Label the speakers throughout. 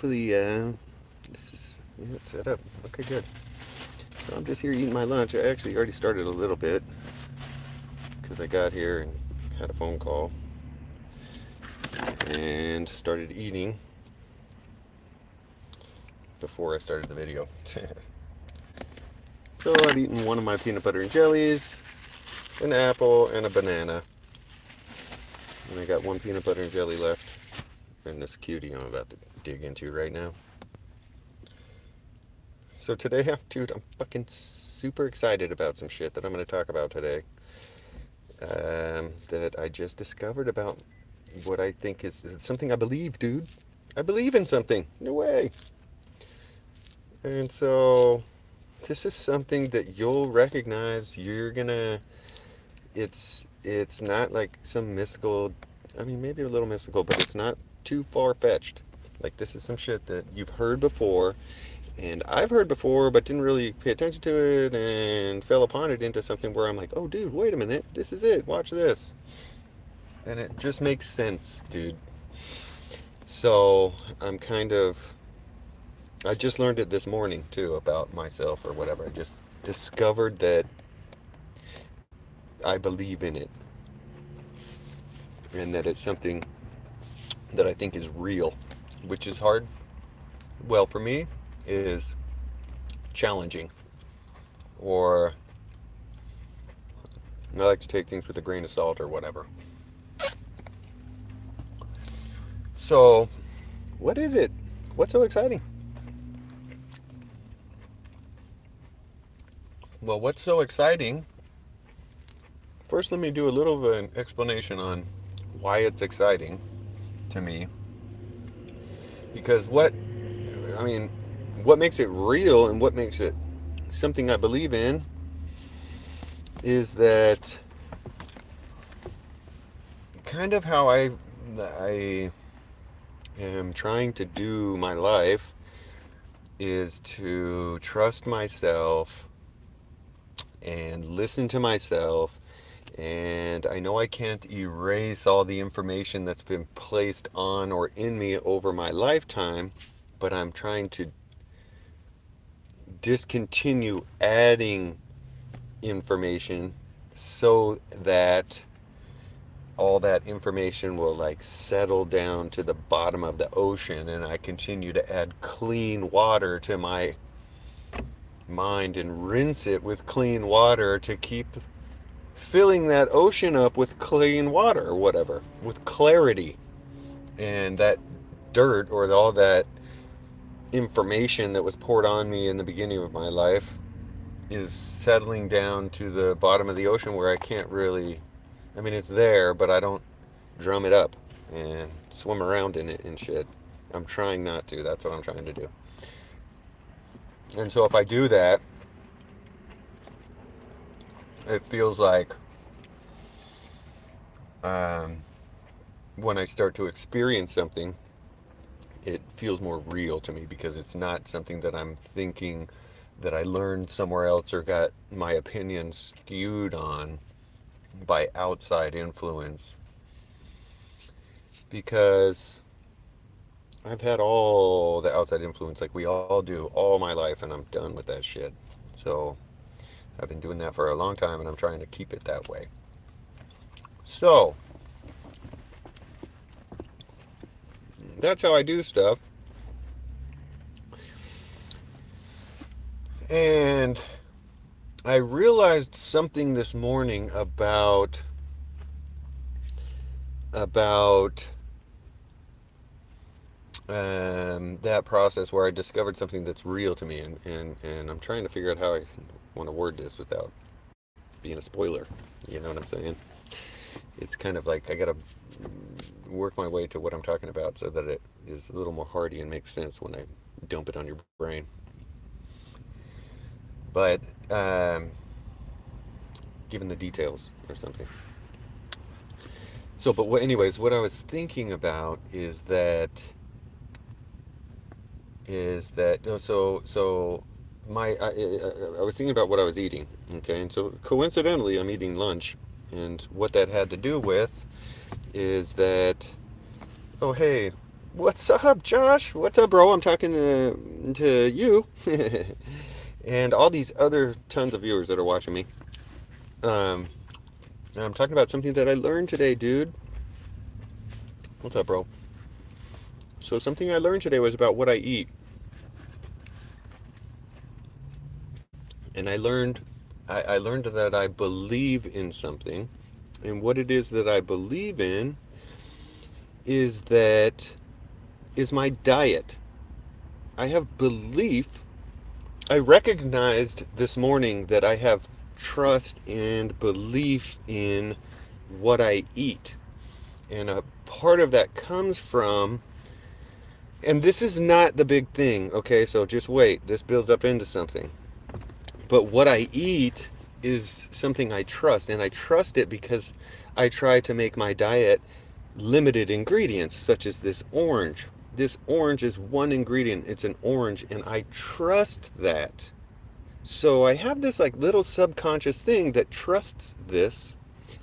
Speaker 1: hopefully this is set up. Okay, good. So I'm just here eating my lunch. I actually already started a little bit because I got here and had a phone call and started eating before I started the video. So I've eaten one of my peanut butter and jellies, an apple, and a banana. And I got one peanut butter and jelly left and this cutie I'm about to dig into right now. So today, dude, I'm fucking super excited about some shit that I'm going to talk about today. That I just discovered about what I think is something I believe, dude. I believe in something. No way. And so this is something that you'll recognize. You're gonna. It's not like some mystical. I mean, maybe a little mystical, but it's not too far-fetched. Like, this is some shit that you've heard before, and I've heard before, but didn't really pay attention to it, and fell upon it into something where I'm like, oh, dude, wait a minute, this is it. Watch this, and it just makes sense, dude. So I'm kind of. I just learned it this morning too about myself or whatever. I just discovered that I believe in it, and that it's something that I think is real, which is hard. Well, for me, is challenging, or I like to take things with a grain of salt or whatever. So, what is it? What's so exciting? Well, what's so exciting? First, let me do a little of an explanation on why it's exciting to me. Because what makes it real and what makes it something I believe in is that kind of how I am trying to do my life is to trust myself and listen to myself. And I know I can't erase all the information that's been placed on or in me over my lifetime, but I'm trying to discontinue adding information so that all that information will like settle down to the bottom of the ocean, and I continue to add clean water to my mind and rinse it with clean water to keep filling that ocean up with clean water or whatever, with clarity. And that dirt or all that information that was poured on me in the beginning of my life is settling down to the bottom of the ocean where I can't really, I mean, it's there, but I don't drum it up and swim around in it and shit. I'm trying not to. That's what I'm trying to do. And so if I do that, it feels like when I start to experience something, it feels more real to me because it's not something that I'm thinking that I learned somewhere else or got my opinions skewed on by outside influence. Because I've had all the outside influence like we all do all my life, and I'm done with that shit. So I've been doing that for a long time, and I'm trying to keep it that way. So that's how I do stuff. And I realized something this morning about that process where I discovered something that's real to me, and I'm trying to figure out how I want to word this without being a spoiler. You know what I'm saying? It's kind of like I gotta work my way to what I'm talking about so that it is a little more hearty and makes sense when I dump it on your brain. But given the details or something. So, but anyways, what I was thinking about is that I was thinking about what I was eating, okay, and so coincidentally I'm eating lunch, and what that had to do with is that, oh hey, What's up, Josh? What's up, bro? I'm talking to you and all these other tons of viewers that are watching me. Um, and I'm talking about something that I learned today, dude. What's up, bro? So something I learned today was about what I eat, and I learned that I believe in something, and what it is that I believe in is that is my diet. I have belief. I recognized this morning that I have trust and belief in what I eat. And a part of that comes from, and this is not the big thing, okay? So just wait. This builds up into something. But what I eat is something I trust. And I trust it because I try to make my diet limited ingredients, such as this orange. This orange is one ingredient. It's an orange, and I trust that. So I have this like little subconscious thing that trusts this.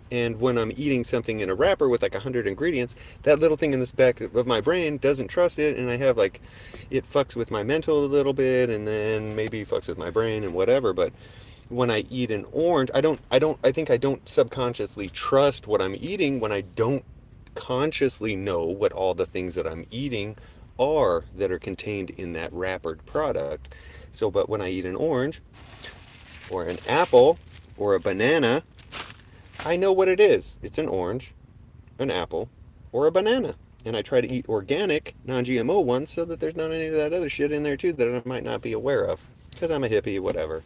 Speaker 1: And when I'm eating something in a wrapper with like 100 ingredients, that little thing in this back of my brain doesn't trust it, and I have like, it fucks with my mental a little bit, and then maybe fucks with my brain and whatever. But when I eat an orange, I think I don't subconsciously trust what I'm eating when I don't consciously know what all the things that I'm eating are that are contained in that wrappered product. So, but when I eat an orange or an apple or a banana, I know what it is. It's an orange, an apple, or a banana. And I try to eat organic, non-GMO ones so that there's not any of that other shit in there too that I might not be aware of. Because I'm a hippie, whatever.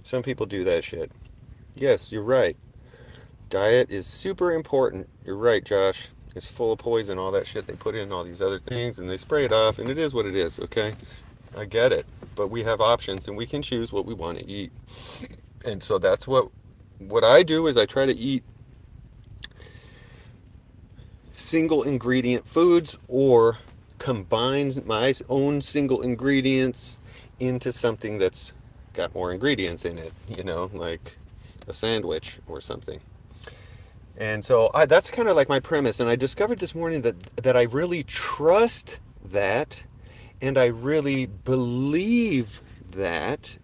Speaker 1: Some people do that shit. Yes, you're right. Diet is super important. You're right, Josh. It's full of poison, all that shit they put in, all these other things, and they spray it off, and it is what it is, okay? I get it. But we have options, and we can choose what we want to eat. And so that's what I do is I try to eat single ingredient foods or combines my own single ingredients into something that's got more ingredients in it, like a sandwich or something. And so that's kind of like my premise. And I discovered this morning that I really trust that, and I really believe that,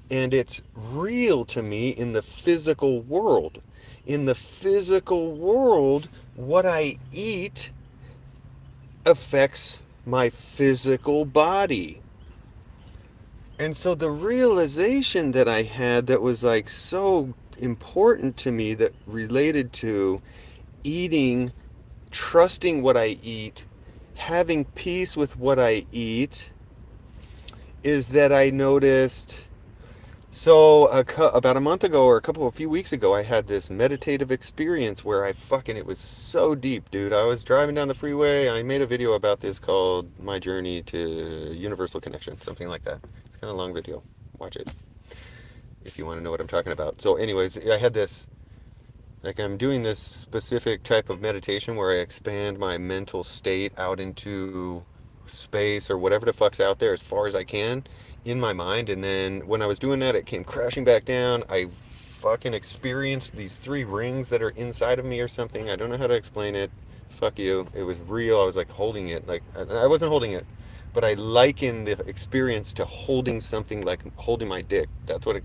Speaker 1: and it's real to me in the physical world. In the physical world, what I eat affects my physical body. And so the realization that I had that was like so important to me, that related to eating, trusting what I eat, having peace with what I eat, is that I noticed. So about a month ago or a few weeks ago, I had this meditative experience where it was so deep, dude. I was driving down the freeway, and I made a video about this called My Journey to Universal Connection, something like that. It's kind of a long video. Watch it if you want to know what I'm talking about. So anyways, I had this, like, I'm doing this specific type of meditation where I expand my mental state out into space or whatever the fuck's out there as far as I can in my mind. And then when I was doing that, it came crashing back down. I fucking experienced these 3 rings that are inside of me or something. I don't know how to explain it. Fuck you. It was real. I was like holding it. Like, I wasn't holding it, but I liken the experience to holding something, like holding my dick. That's the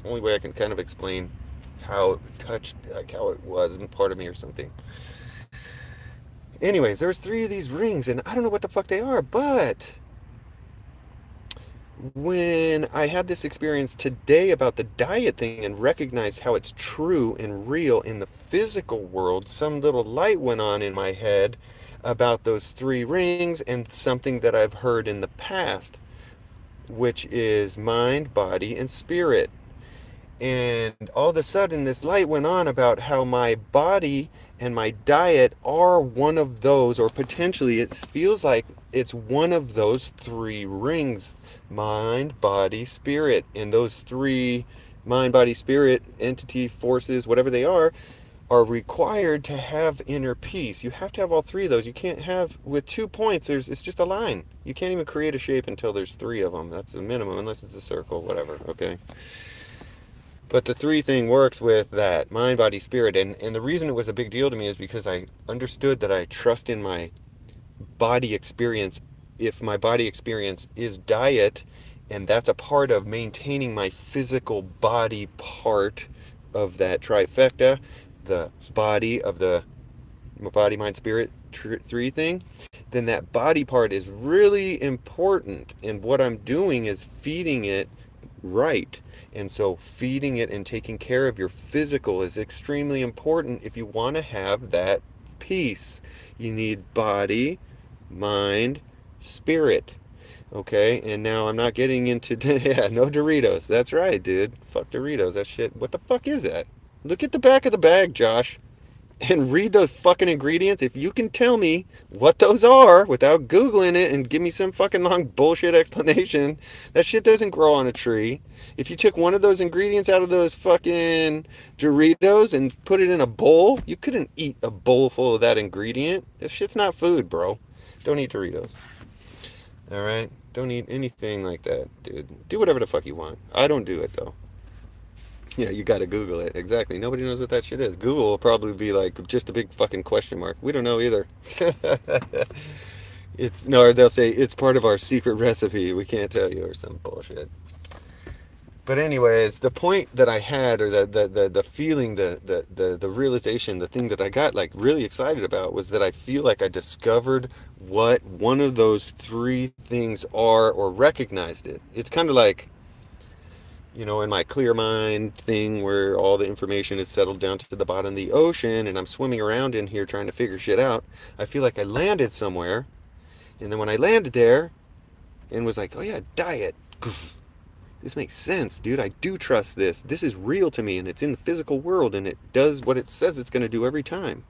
Speaker 1: only way I can kind of explain how it touched, like how it was part of me or something. Anyways, there was 3 of these rings, and I don't know what the fuck they are, but when I had this experience today about the diet thing and recognized how it's true and real in the physical world, some little light went on in my head about those 3 rings and something that I've heard in the past, which is mind, body, and spirit. And all of a sudden, this light went on about how my body and my diet are one of those, or potentially it feels like it's one of those 3 rings: mind, body, spirit. And those 3 mind, body, spirit entity forces, whatever they are required to have inner peace. You have to have all 3 of those. You can't have, with 2 points, it's just a line. You can't even create a shape until there's 3 of them. That's a minimum, unless it's a circle, whatever, okay? But the 3 thing works with that: mind, body, spirit. And the reason it was a big deal to me is because I understood that I trust in my body experience, if my body experience is diet, and that's a part of maintaining my physical body part of that trifecta, the body of the body, mind, spirit, three thing, then that body part is really important. And what I'm doing is feeding it right. And so feeding it and taking care of your physical is extremely important if you want to have that peace. You need body, mind, spirit. Okay, and now I'm not getting into yeah, no Doritos. That's right, dude. Fuck Doritos. That shit. What the fuck is that? Look at the back of the bag, Josh, and read those fucking ingredients. If you can tell me what those are without Googling it and give me some fucking long bullshit explanation, that shit doesn't grow on a tree. If you took one of those ingredients out of those fucking Doritos and put it in a bowl, you couldn't eat a bowl full of that ingredient. That shit's not food, bro. Don't eat Doritos. All right? Don't eat anything like that, dude. Do whatever the fuck you want. I don't do it, though. Yeah, you gotta Google it. Exactly. Nobody knows what that shit is. Google will probably be like just a big fucking question mark. We don't know either. It's no, or they'll say it's part of our secret recipe. We can't tell you or some bullshit. But anyways, the point that I had, or the feeling, the realization, the thing that I got like really excited about was that I feel like I discovered what one of those three things are, or recognized it. It's kind of like, in my clear mind thing where all the information is settled down to the bottom of the ocean and I'm swimming around in here trying to figure shit out. I feel like I landed somewhere, and then when I landed there and was like, oh yeah, diet. This makes sense, dude. I do trust this. This is real to me, and it's in the physical world, and it does what it says it's going to do every time.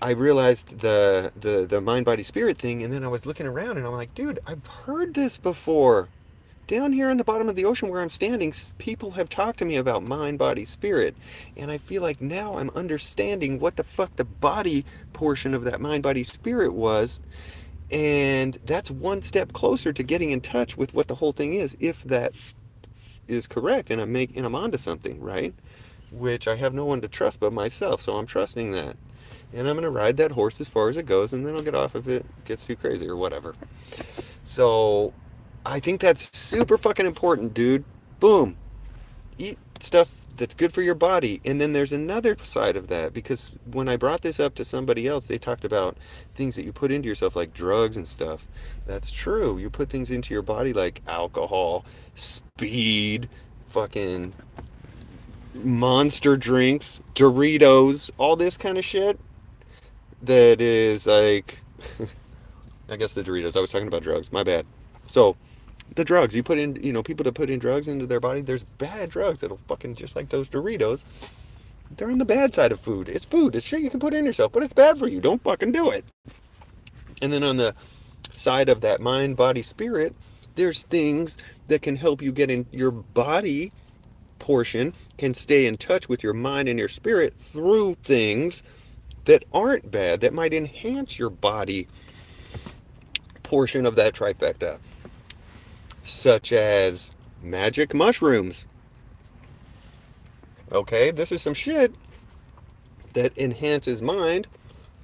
Speaker 1: I realized the mind, body, spirit thing, and then I was looking around, and I'm like, dude, I've heard this before. Down here in the bottom of the ocean where I'm standing, people have talked to me about mind, body, spirit. And I feel like now I'm understanding what the fuck the body portion of that mind, body, spirit was. And that's one step closer to getting in touch with what the whole thing is, if that is correct and I'm onto something, right? Which I have no one to trust but myself, so I'm trusting that. And I'm gonna ride that horse as far as it goes, and then I'll get off if it gets too crazy or whatever. So I think that's super fucking important, dude. Boom. Eat stuff that's good for your body. And then there's another side of that, because when I brought this up to somebody else, they talked about things that you put into yourself, like drugs and stuff. That's true. You put things into your body like alcohol, speed, fucking monster drinks, Doritos, all this kind of shit that is like, I guess the Doritos. I was talking about drugs. My bad. So, the drugs you put in, people that put in drugs into their body, there's bad drugs that'll fucking, just like those Doritos, they're on the bad side of food. It's food. It's shit you can put in yourself, but it's bad for you. Don't fucking do it. And then on the side of that mind, body, spirit, there's things that can help you get in your body portion, can stay in touch with your mind and your spirit through things that aren't bad, that might enhance your body portion of that trifecta, such as magic mushrooms. Okay, this is some shit that enhances mind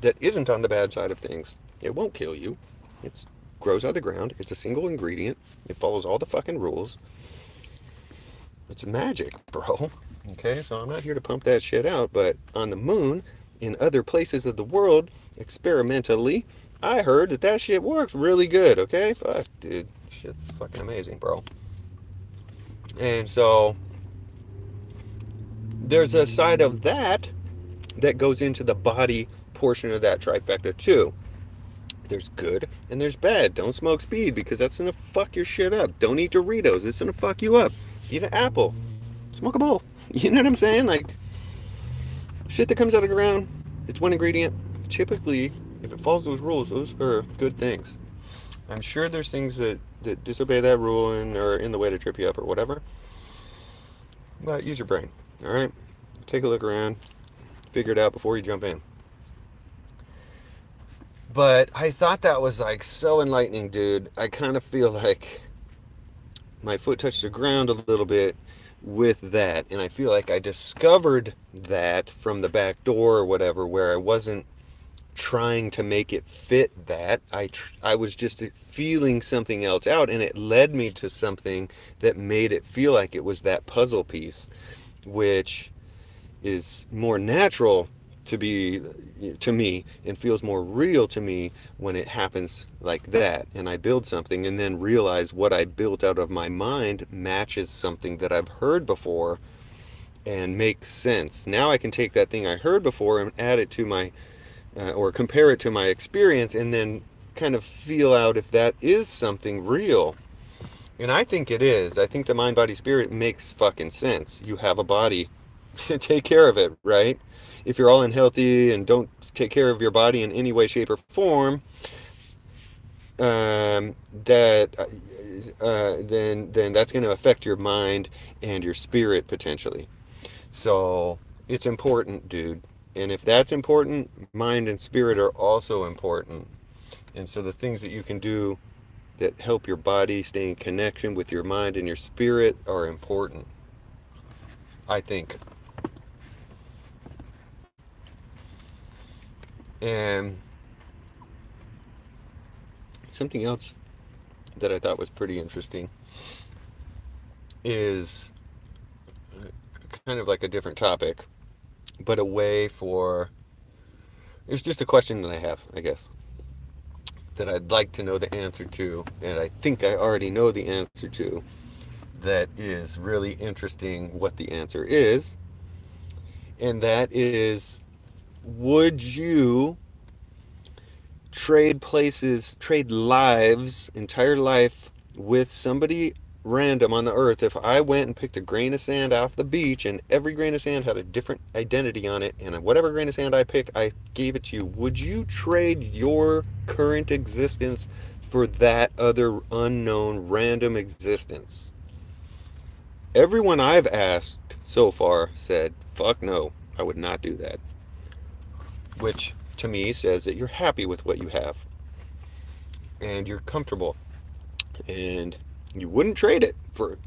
Speaker 1: that isn't on the bad side of things. It won't kill you. It grows out of the ground. It's a single ingredient. It follows all the fucking rules. It's magic, bro. Okay, so I'm not here to pump that shit out, but on the moon, in other places of the world, experimentally, I heard that shit works really good, okay? Fuck, dude. Shit's fucking amazing, bro. And so, there's a side of that goes into the body portion of that trifecta, too. There's good and there's bad. Don't smoke speed, because that's gonna fuck your shit up. Don't eat Doritos. It's gonna fuck you up. Eat an apple. Smoke a bowl. You know what I'm saying? Like, shit that comes out of the ground, it's one ingredient. Typically, if it follows those rules, those are good things. I'm sure there's things that disobey that rule and are in the way to trip you up or whatever. But use your brain, all right? Take a look around. Figure it out before you jump in. But I thought that was like so enlightening, dude. I kind of feel like my foot touched the ground a little bit with that. And I feel like I discovered that from the back door or whatever, where I wasn't trying to make it fit that. I was just feeling something else out, and it led me to something that made it feel like it was that puzzle piece, which is more natural to be to me and feels more real to me when it happens like that, and I build something and then realize what I built out of my mind matches something that I've heard before and makes sense. Now I can take that thing I heard before and add it to my or compare it to my experience, and then kind of feel out if that is something real. And I think it is. I think the mind, body, spirit makes fucking sense. You have a body. Take care of it, right? If you're all unhealthy and don't take care of your body in any way, shape, or form, that then that's going to affect your mind and your spirit potentially. So it's important, dude. And if that's important, mind and spirit are also important. And so the things that you can do that help your body stay in connection with your mind and your spirit are important, I think. And something else that I thought was pretty interesting is kind of like a different topic, but a way for, it's just a question that I have, I guess, that I'd like to know the answer to, and I think I already know the answer to, that is really interesting what the answer is. And that is, would you trade places, trade lives, entire life with somebody random on the earth? If I went and picked a grain of sand off the beach and every grain of sand had a different identity on it, and whatever grain of sand I picked, I gave it to you, would you trade your current existence for that other unknown random existence? Everyone I've asked so far said, fuck no, I would not do that. Which to me says that you're happy with what you have and you're comfortable and you wouldn't trade it for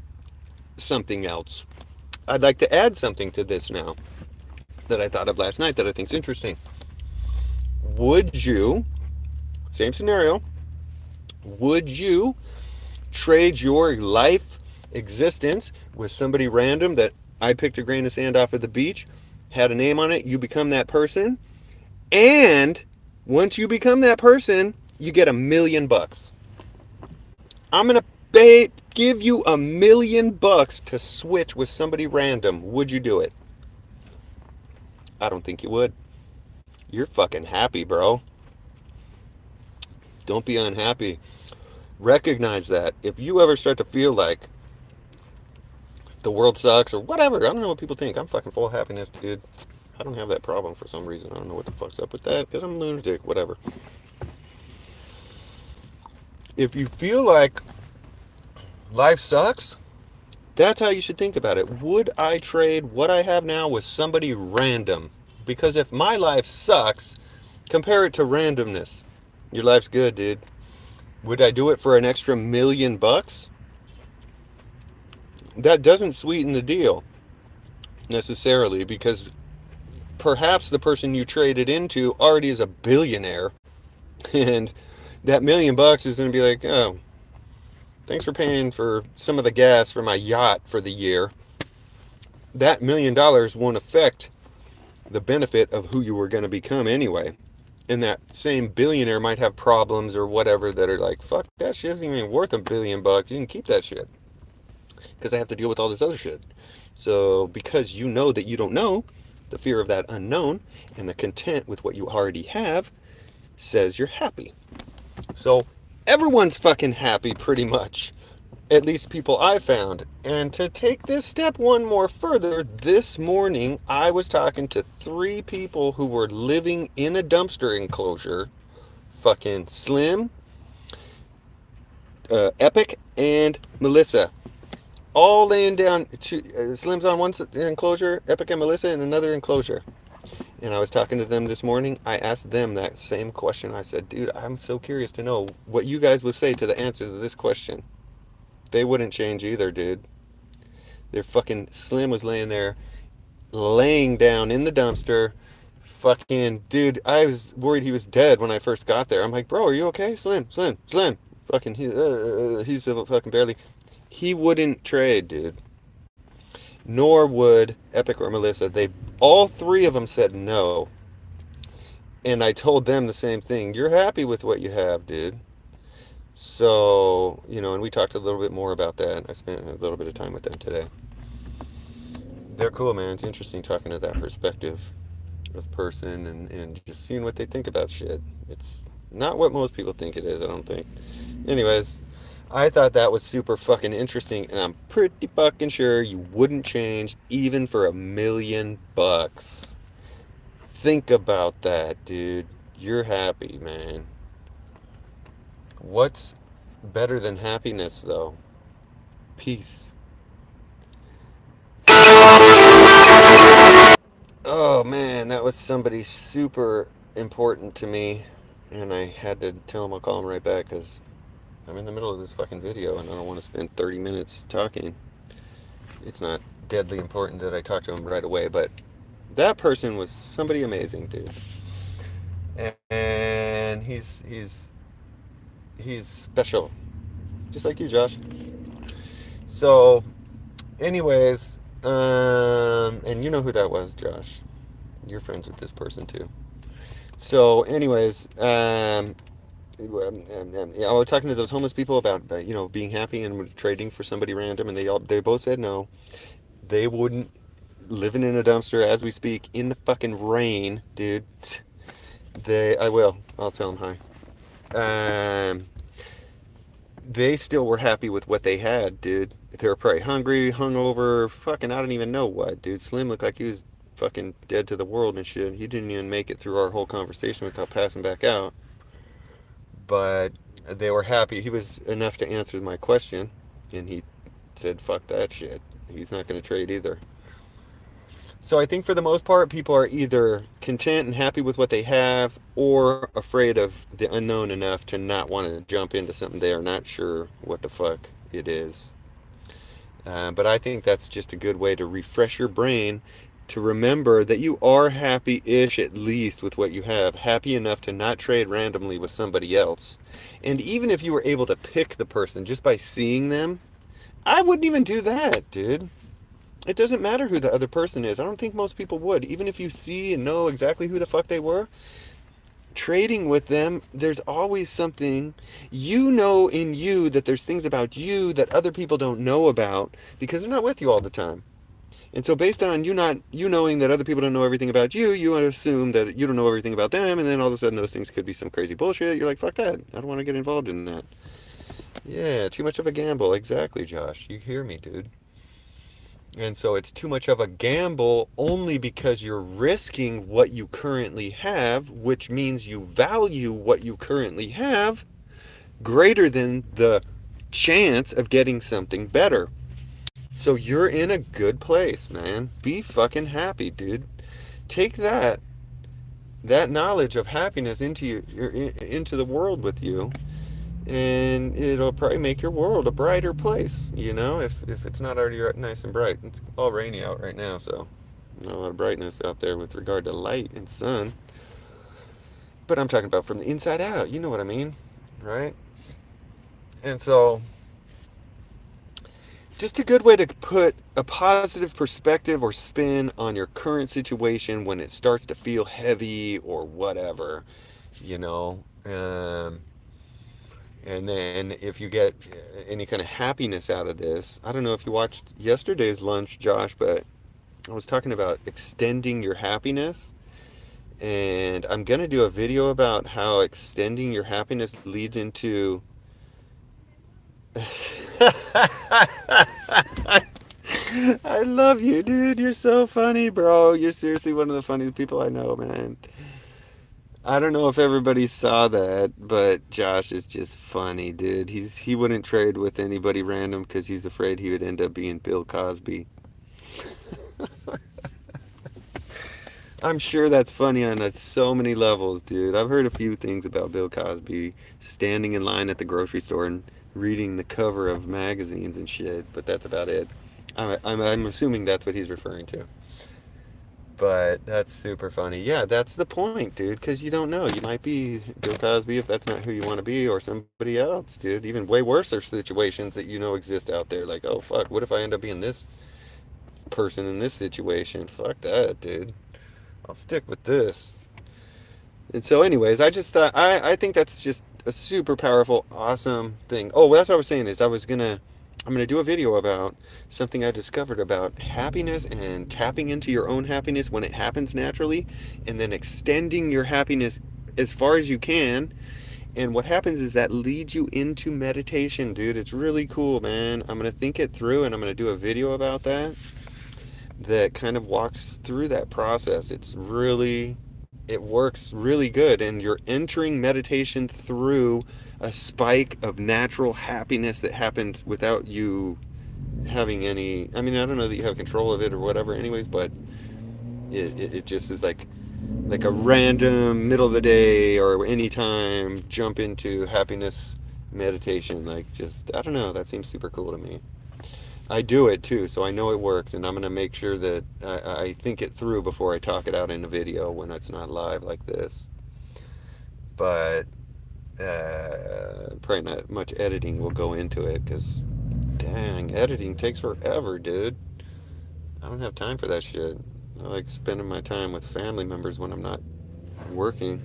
Speaker 1: something else. I'd like to add something to this now that I thought of last night that I think is interesting. Would you, same scenario, would you trade your life existence with somebody random that I picked a grain of sand off of the beach, had a name on it, you become that person, and once you become that person, you get $1 million. I'm gonna give you $1 million to switch with somebody random. Would you do it? I don't think you would. You're fucking happy, bro. Don't be unhappy. Recognize that. If you ever start to feel like the world sucks or whatever, I don't know what people think. I'm fucking full of happiness, dude. I don't have that problem for some reason. I don't know what the fuck's up with that, because I'm a lunatic, whatever. If you feel like life sucks, that's how you should think about it. Would I trade what I have now with somebody random? Because if my life sucks, compare it to randomness. Your life's good, dude. Would I do it for an extra $1 million? That doesn't sweeten the deal necessarily, because perhaps the person you traded into already is a billionaire, and that $1 million is going to be like, oh, thanks for paying for some of the gas for my yacht for the year. That $1 million won't affect the benefit of who you were going to become anyway. And that same billionaire might have problems or whatever that are like, fuck, that shit isn't even worth $1 billion. You can keep that shit, because I have to deal with all this other shit. So because you know that you don't know, the fear of that unknown and the content with what you already have says you're happy. So everyone's fucking happy pretty much, at least people I found. And to take this step one more further, this morning I was talking to 3 people who were living in a dumpster enclosure. Fucking Slim, Epic, and Melissa. All laying down. Slim's on one enclosure, Epic and Melissa in another enclosure. And I was talking to them this morning. I asked them that same question. I said, dude, I'm so curious to know what you guys would say to the answer to this question. They wouldn't change either, dude. Their fucking Slim was laying there, laying down in the dumpster, Fucking dude, I was worried he was dead when I first got there. I'm like, bro, are you okay? Slim, Slim, Slim. Fucking, he's fucking barely. He wouldn't trade, dude. Nor would Epic or Melissa. They, all three of them said no. And I told them the same thing. You're happy with what you have, dude. So, and we talked a little bit more about that. I spent a little bit of time with them today. They're cool, man. It's interesting talking to that perspective of person and just seeing what they think about shit. It's not what most people think it is, I don't think. Anyways, I thought that was super fucking interesting, and I'm pretty fucking sure you wouldn't change even for $1,000,000. Think about that, dude. You're happy, man. What's better than happiness, though? Peace. Oh man, that was somebody super important to me, and I had to tell him I'll call him right back because I'm in the middle of this fucking video and I don't want to spend 30 minutes talking. It's not deadly important that I talk to him right away, but that person was somebody amazing, dude. And he's special, just like you, Josh. So, anyways, and you know who that was, Josh. You're friends with this person too. So, anyways, I was talking to those homeless people about being happy and trading for somebody random, and they both said no. They wouldn't. Living in a dumpster as we speak in the fucking rain, dude. I will. I'll tell them hi. They still were happy with what they had, dude. They were probably hungry, hungover, fucking I don't even know what, dude. Slim looked like he was fucking dead to the world and shit. He didn't even make it through our whole conversation without passing back out. But they were happy. He was enough to answer my question, and he said, fuck that shit. He's not going to trade either. So I think for the most part, people are either content and happy with what they have or afraid of the unknown enough to not want to jump into something they are not sure what the fuck it is. But I think that's just a good way to refresh your brain to remember that you are happy-ish at least with what you have. Happy enough to not trade randomly with somebody else. And even if you were able to pick the person just by seeing them, I wouldn't even do that, dude. It doesn't matter who the other person is. I don't think most people would. Even if you see and know exactly who the fuck they were, trading with them, there's always something. You know in you that there's things about you that other people don't know about because they're not with you all the time. And so based on you knowing that other people don't know everything about you, you assume that you don't know everything about them, and then all of a sudden those things could be some crazy bullshit. You're like, fuck that. I don't want to get involved in that. Yeah, too much of a gamble. Exactly, Josh. You hear me, dude. And so it's too much of a gamble only because you're risking what you currently have, which means you value what you currently have greater than the chance of getting something better. So you're in a good place, man. Be fucking happy, dude. Take that knowledge of happiness into the world with you, and it'll probably make your world a brighter place, if it's not already nice and bright. It's all rainy out right now, so not a lot of brightness out there with regard to light and sun. But I'm talking about from the inside out, you know what I mean, right? And so just a good way to put a positive perspective or spin on your current situation when it starts to feel heavy or whatever, you know. And then if you get any kind of happiness out of this, I don't know if you watched yesterday's lunch, Josh, but I was talking about extending your happiness. And I'm going to do a video about how extending your happiness leads into... I love you, dude. You're so funny, bro. You're seriously one of the funniest people I know, man. I don't know if everybody saw that, but Josh is just funny, dude. He wouldn't trade with anybody random because he's afraid he would end up being Bill Cosby. I'm sure that's funny on so many levels, dude. I've heard a few things about Bill Cosby standing in line at the grocery store and reading the cover of magazines and shit, but that's about it. I'm assuming that's what he's referring to. But that's super funny. Yeah, that's the point, dude, because you don't know. You might be Bill Cosby if that's not who you want to be, or somebody else, dude. Even way worse are situations that you know exist out there. Like, oh, fuck, what if I end up being this person in this situation? Fuck that, dude. I'll stick with this. And so, anyways, I just thought, I think that's just a super powerful, awesome thing. Oh, well, that's what I was saying is I'm gonna do a video about something I discovered about happiness and tapping into your own happiness when it happens naturally, and then extending your happiness as far as you can. And what happens is that leads you into meditation, dude. It's really cool, man. I'm gonna think it through, and I'm gonna do a video about that kind of walks through that process. It works really good, and you're entering meditation through a spike of natural happiness that happened without you having any. I mean, I don't know that you have control of it or whatever anyways, but it just is like a random middle of the day or any time jump into happiness meditation. Like, just, I don't know, that seems super cool to me. I do it too, so I know it works, and I'm gonna make sure that I think it through before I talk it out in a video when it's not live like this. But probably not much editing will go into it because, dang, editing takes forever, dude. I don't have time for that shit. I like spending my time with family members when I'm not working.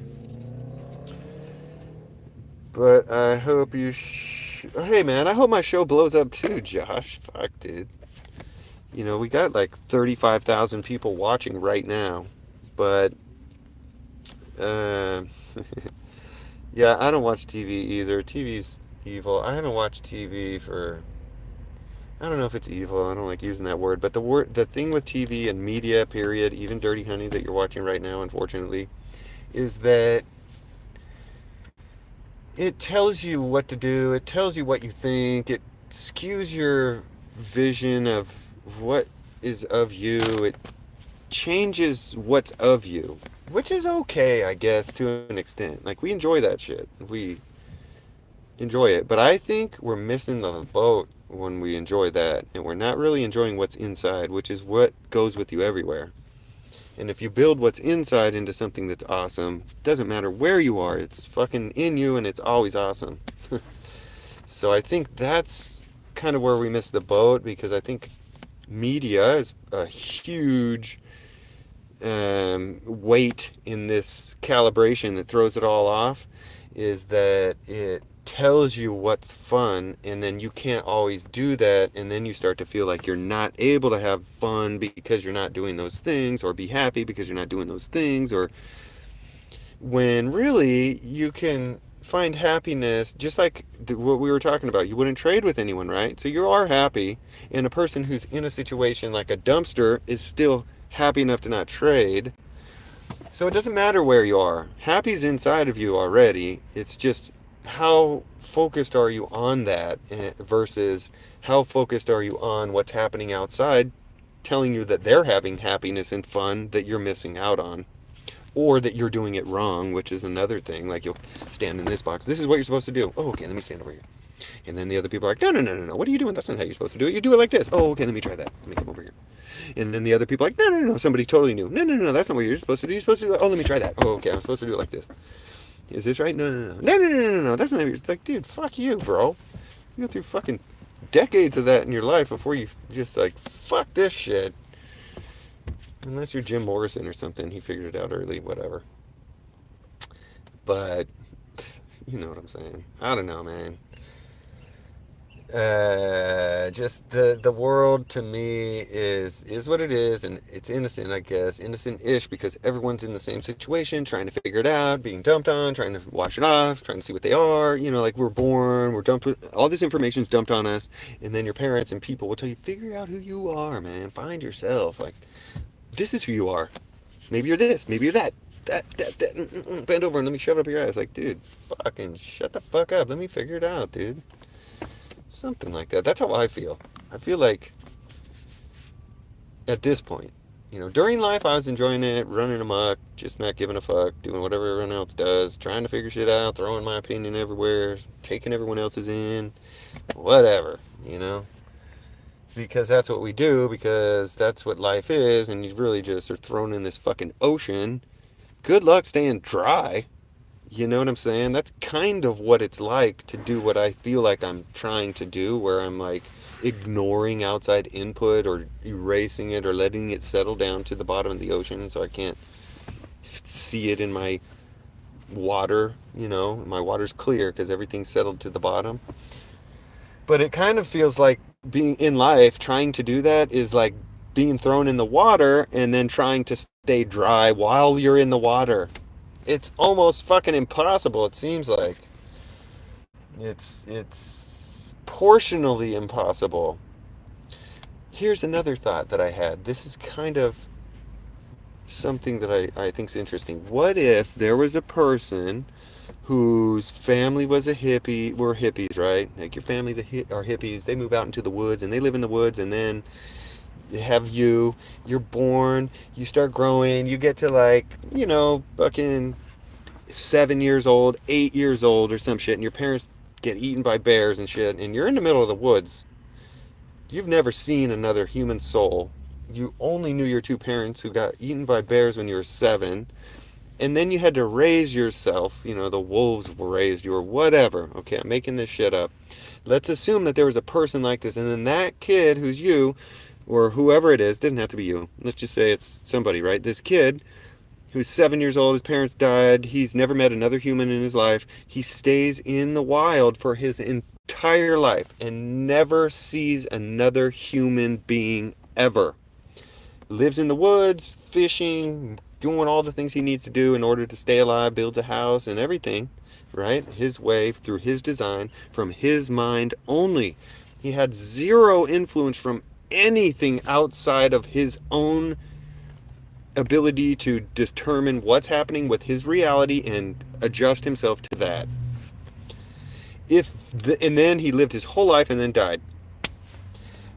Speaker 1: But I hope hey, man, I hope my show blows up too, Josh. Fuck, dude. You know, we got like 35,000 people watching right now. But, uh, yeah, I don't watch TV either. TV's evil. I haven't watched TV for. I don't know if it's evil. I don't like using that word. But the thing with TV and media, period, even Dirty Honey that you're watching right now, unfortunately, is that it tells you what to do. It tells you what you think. It skews your vision of what is of you. It changes what's of you, which is okay, I guess, to an extent. Like, we enjoy that shit. We enjoy it. But I think we're missing the boat when we enjoy that, and we're not really enjoying what's inside, which is what goes with you everywhere. And if you build what's inside into something that's awesome, doesn't matter where you are, it's fucking in you and it's always awesome. So I think that's kind of where we miss the boat, because I think media is a huge weight in this calibration that throws it all off, is that it tells you what's fun, and then you can't always do that, and then you start to feel like you're not able to have fun because you're not doing those things, or be happy because you're not doing those things, or when really you can find happiness just like what we were talking about. You wouldn't trade with anyone, right? So you are happy, and a person who's in a situation like a dumpster is still happy enough to not trade. So it doesn't matter where you are. Happy's inside of you already. It's just how focused are you on that versus how focused are you on what's happening outside telling you that they're having happiness and fun that you're missing out on, or that you're doing it wrong, which is another thing. Like, you'll stand in this box, this is what you're supposed to do. Oh, okay, let me stand over here. And then the other people are like, no, no, no, no, no, what are you doing? That's not how you're supposed to do it. You do it like this. Oh, okay, let me try that. Let me come over here. And then the other people are like, no, no, no, somebody totally new. No, no, no, that's not what you're supposed to do. You're supposed to do it. Oh, let me try that. Oh, okay, I'm supposed to do it like this. Is this right? No, no, no. No, no, no, no, no. That's not how you're. It's like, dude, fuck you, bro. You go through fucking decades of that in your life before you just like, fuck this shit. Unless you're Jim Morrison or something. He figured it out early, whatever. But, you know what I'm saying. I don't know, man. Just the world to me is what it is, and it's innocent, I guess, innocent-ish, because everyone's in the same situation, trying to figure it out, being dumped on, trying to wash it off, trying to see what they are. You know, like, we're born, we're dumped with all this information's dumped on us, and then your parents and people will tell you, figure out who you are, man, find yourself. Like, this is who you are. Maybe you're this, maybe you're that. Bend over and let me shove it up your ass. Like, dude, fucking shut the fuck up. Let me figure it out, dude. Something like that. That's how I feel. I feel like at this point, you know, during life I was enjoying it, running amok, just not giving a fuck, doing whatever everyone else does, trying to figure shit out, throwing my opinion everywhere, taking everyone else's in, whatever, you know. because that's what we do, because that's what life is, and you really just are thrown in this fucking ocean. Good luck staying dry. You know what I'm saying? That's kind of what it's like to do what I feel like I'm trying to do, where I'm like ignoring outside input or erasing it or letting it settle down to the bottom of the ocean so I can't see it in my water. You know, my water's clear because everything's settled to the bottom. But it kind of feels like being in life, trying to do that is like being thrown in the water and then trying to stay dry while you're in the water. It's almost fucking impossible, it seems like. It's portionally impossible. Here's another thought that I had. This is kind of something that I think is interesting. What if there was a person whose family was a hippie, were hippies, right? Like your families are hippies. They move out into the woods and they live in the woods, and then they have you're born, you start growing, you get to like, fucking 7 years old, 8 years old or some shit, and your parents get eaten by bears and shit, and you're in the middle of the woods. You've never seen another human soul. You only knew your two parents who got eaten by bears when you were 7. And then you had to raise yourself. The wolves raised you or whatever. Okay, I'm making this shit up. Let's assume that there was a person like this, and then that kid who's you, or whoever it is, doesn't have to be you. Let's just say it's somebody, right? This kid who's 7 years old, his parents died, he's never met another human in his life. He stays in the wild for his entire life and never sees another human being ever. Lives in the woods, fishing, doing all the things he needs to do in order to stay alive, builds a house and everything, right? His way, through his design, from his mind only. He had zero influence from anything outside of his own ability to determine what's happening with his reality and adjust himself to that. And then he lived his whole life and then died.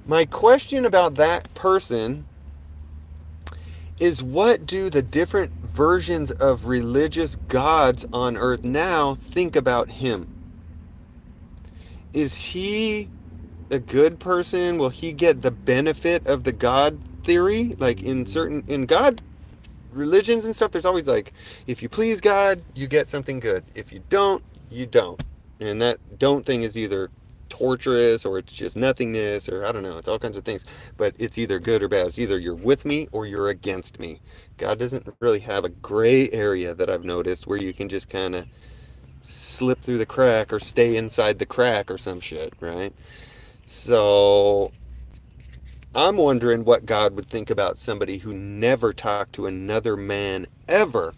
Speaker 1: My question about that person is, what do the different versions of religious gods on earth now think about him? Is he a good person? Will he get the benefit of the God theory? Like in God religions and stuff, there's always like, if you please God, you get something good. If you don't, you don't. And that don't thing is either torturous or it's just nothingness, or I don't know, it's all kinds of things. But it's either good or bad. It's either you're with me or you're against me. God doesn't really have a gray area that I've noticed where you can just kind of slip through the crack or stay inside the crack or some shit, right? So I'm wondering what God would think about somebody who never talked to another man ever.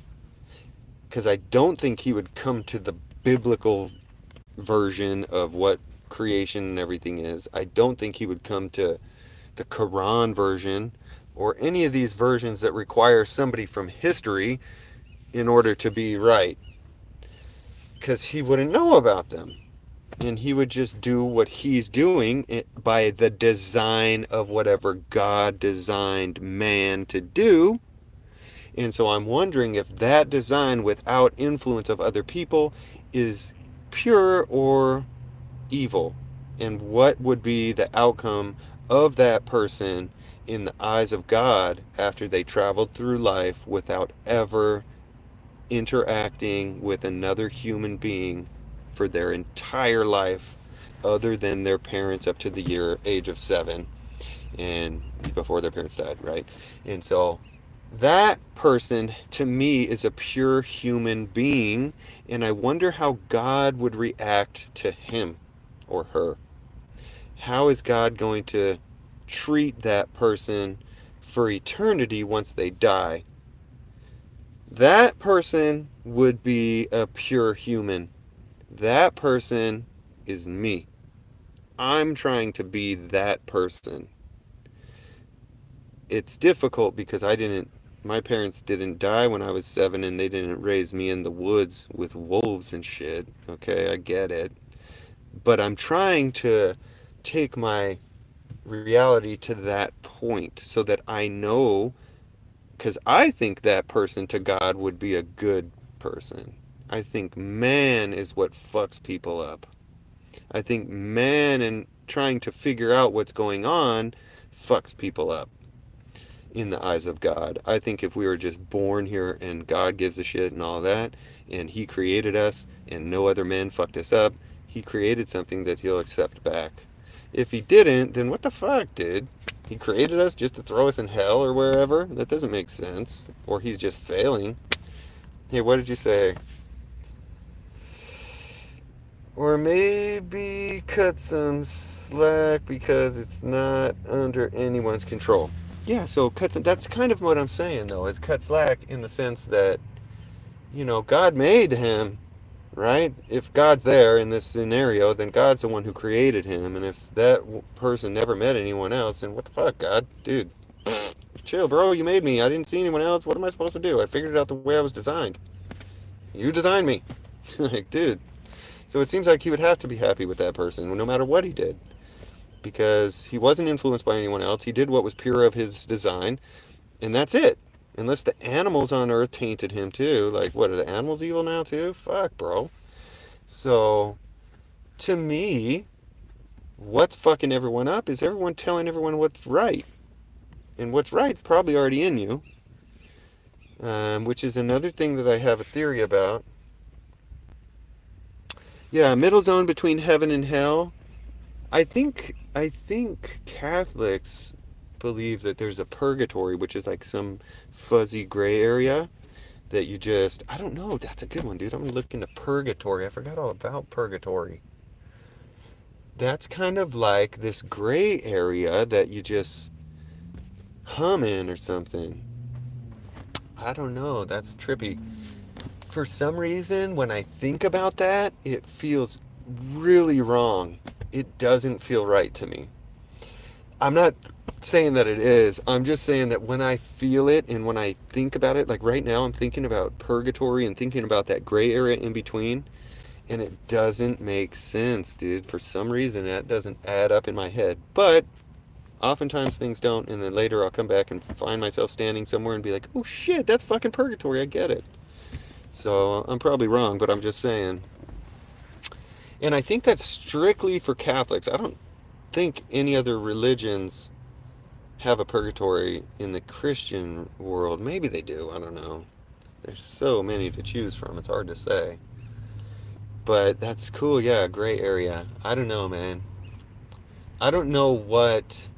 Speaker 1: Because I don't think he would come to the biblical version of what creation and everything is. I don't think he would come to the Quran version or any of these versions that require somebody from history in order to be right. Because he wouldn't know about them. And he would just do what he's doing by the design of whatever God designed man to do. And so I'm wondering if that design without influence of other people is pure or evil, and what would be the outcome of that person in the eyes of God after they traveled through life without ever interacting with another human being for their entire life, other than their parents up to the age of 7 and before their parents died, right? And so that person to me is a pure human being, and I wonder how God would react to him or her. How is God going to treat that person for eternity once they die? That person would be a pure human. That person is me. I'm trying to be that person. It's difficult because my parents didn't die when I was 7, and they didn't raise me in the woods with wolves and shit. Okay, I get it. But I'm trying to take my reality to that point so that I know, because I think that person to God would be a good person. I think man is what fucks people up. I think man and trying to figure out what's going on fucks people up in the eyes of God. I think if we were just born here and God gives a shit and all that, and He created us and no other men fucked us up, He created something that He'll accept back. If He didn't, then what the fuck, dude? He created us just to throw us in hell or wherever? That doesn't make sense. Or He's just failing. Hey, what did you say? Or maybe cut some slack because it's not under anyone's control. Yeah, so that's kind of what I'm saying, though, is cut slack in the sense that, God made him, right? If God's there in this scenario, then God's the one who created him. And if that person never met anyone else, then what the fuck, God? Dude, chill, bro, you made me. I didn't see anyone else. What am I supposed to do? I figured it out the way I was designed. You designed me. Like, dude. So it seems like he would have to be happy with that person, no matter what he did. Because he wasn't influenced by anyone else. He did what was pure of his design. And that's it. Unless the animals on Earth tainted him too. Like, what, are the animals evil now too? Fuck, bro. So, to me, what's fucking everyone up is everyone telling everyone what's right. And what's right is probably already in you. Which is another thing that I have a theory about. Yeah, middle zone between heaven and hell. I think Catholics believe that there's a purgatory, which is like some fuzzy gray area that you just, I don't know, that's a good one, dude. I'm gonna look into purgatory. I forgot all about purgatory. That's kind of like this gray area that you just hum in or something. I don't know, that's trippy. For some reason, when I think about that, it feels really wrong. It doesn't feel right to me. I'm not saying that it is. I'm just saying that when I feel it and when I think about it, like right now I'm thinking about purgatory and thinking about that gray area in between, and it doesn't make sense, dude. For some reason, that doesn't add up in my head. But oftentimes things don't, and then later I'll come back and find myself standing somewhere and be like, oh shit, that's fucking purgatory. I get it. So I'm probably wrong, but I'm just saying. And I think that's strictly for Catholics. I don't think any other religions have a purgatory in the Christian world. Maybe they do. I don't know. There's so many to choose from. It's hard to say. But that's cool. Yeah, gray area. I don't know, man. I don't know what.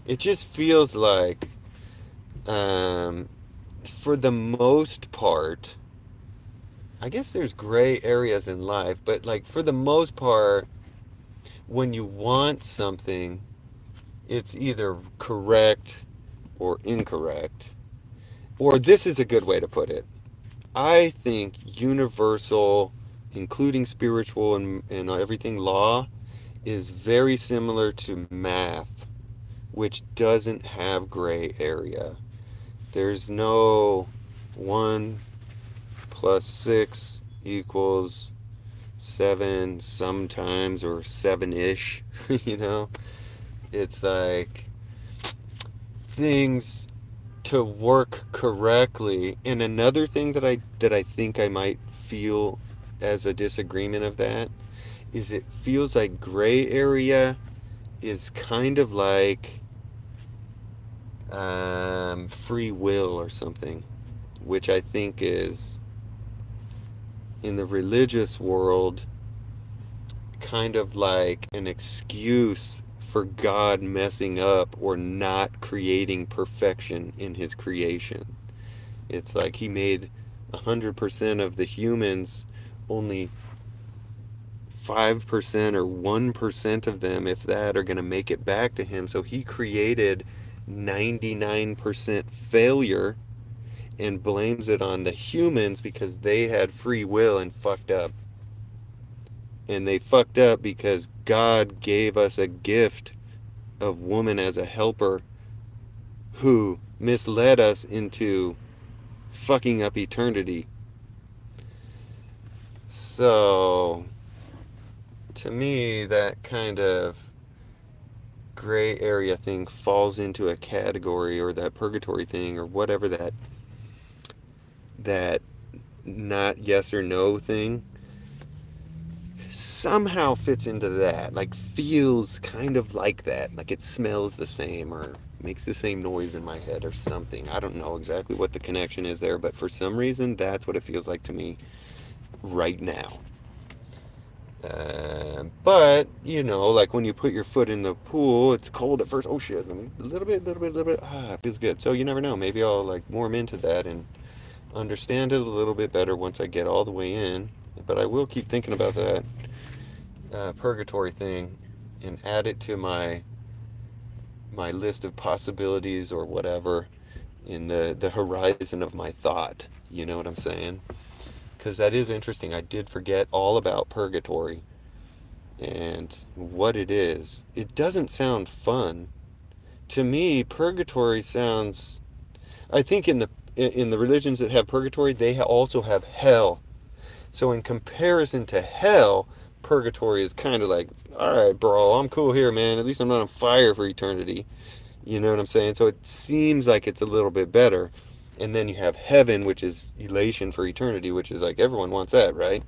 Speaker 1: It just feels like, for the most part, I guess there's gray areas in life, but like for the most part, when you want something, it's either correct or incorrect. Or this is a good way to put it. I think universal, including spiritual and everything, law is very similar to math, which doesn't have gray area. There's no 1 plus 6 equals 7 sometimes, or 7-ish, It's like things to work correctly. And another thing that I think I might feel as a disagreement of that is it feels like gray area is kind of like free will or something, which I think is, in the religious world, kind of like an excuse for God messing up or not creating perfection in his creation. It's like he made 100% of the humans, only 5% or 1% of them, if that, are going to make it back to him. So he created 99% failure and blames it on the humans because they had free will and fucked up. And they fucked up because God gave us a gift of woman as a helper who misled us into fucking up eternity. So, to me, that kind of gray area thing falls into a category, or that purgatory thing, or whatever that not yes or no thing, somehow fits into that, like feels kind of like that, like it smells the same or makes the same noise in my head or something. I don't know exactly what the connection is there, but for some reason that's what it feels like to me right now. But you know, like when you put your foot in the pool, it's cold at first. Oh shit, a little bit. Ah, it feels good. So you never know. Maybe I'll like warm into that and understand it a little bit better once I get all the way in. But I will keep thinking about that purgatory thing and add it to my list of possibilities or whatever in the horizon of my thought. You know what I'm saying? Because that is interesting. I did forget all about purgatory and what it is. It doesn't sound fun. To me, purgatory sounds. I think in the religions that have purgatory, they also have hell. So in comparison to hell, purgatory is kind of like, all right, bro, I'm cool here, man. At least I'm not on fire for eternity. You know what I'm saying? So it seems like it's a little bit better. And then you have heaven, which is elation for eternity, which is like everyone wants that, right?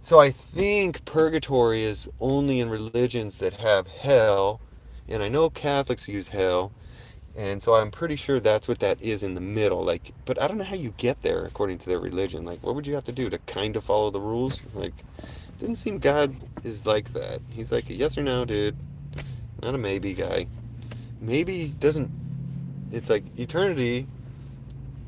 Speaker 1: So I think purgatory is only in religions that have hell. And I know Catholics use hell. And so I'm pretty sure that's what that is in the middle. Like, but I don't know how you get there according to their religion. Like, what would you have to do to kind of follow the rules? Like, it didn't seem God is like that. He's like a yes or no, dude. Not a maybe guy. Maybe doesn't. It's like eternity,